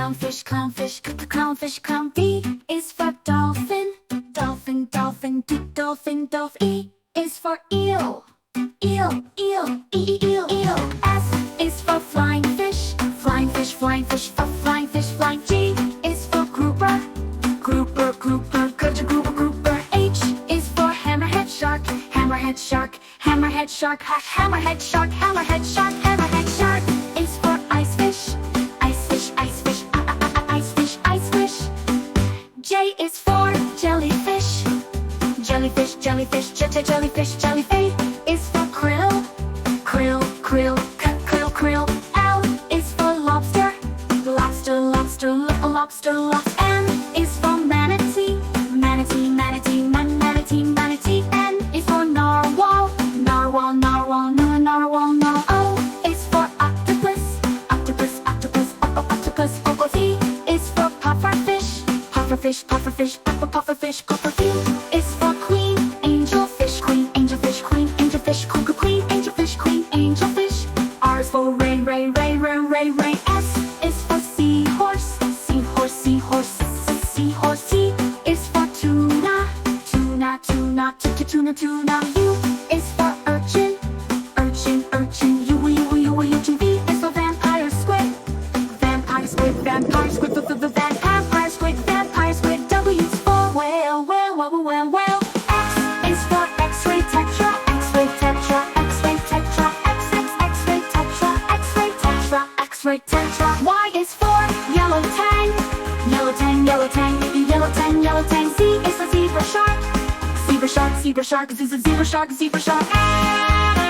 clownfish, clownfish, clownfish, clown. D is for dolphin, dolphin, dolphin. D, dolphin, dolphin. E is for eel, eel, eel, eel, eel. F is for flying fish, flying fish, flying fish, flying fish, flying. G is for grouper, grouper, grouper, grouper, grouper. H is for hammerhead shark, hammerhead shark, hammerhead shark, hammerhead shark, hammerhead shark, hammerhead shark. Is for ice fish, ice fish, ice fish, ice fish, ice fish. J is for jellyfish, jellyfish, jellyfish, jellyfish, jellyfish. Is for krill, krill, krill, krill, krill. L is for lobster, lobster, lobster, lobster, lobster. M is for manatee, manatee, manatee, manatee, manatee. N is for narwhal, narwhal, narwhal, narwhal, narwhal. O is for octopus, octopus, octopus, octopus. P is for pufferfish, pufferfish, pufferfish, pufferfish, pufferfish. Is for queen, angelfish, queen, angelfish, queen, angelfish, queen, angelfish, queen, angelfish. R is for ray, ray, ray, ray, ray, ray. S is for seahorse, seahorse, seahorse, seahorse. T is for tuna, tuna, tuna, tuna, tuna. U is for urchin, urchin, urchin. U, U, U, U. V is for vampire squid, vampire squid, vampire squid, vampire squid, vampire squid. W is for whale, whale, whale, whale, whale. X is for X-ray tetra, X-ray tetra, X-ray tetra, X-ray tetra, X-ray tetra, X-ray tetra. Y is for yellow tang, yellow tang, yellow tang, yellow tang, yellow tang. Z is for zebra shark, zebra shark, zebra shark, zebra shark, zebra shark.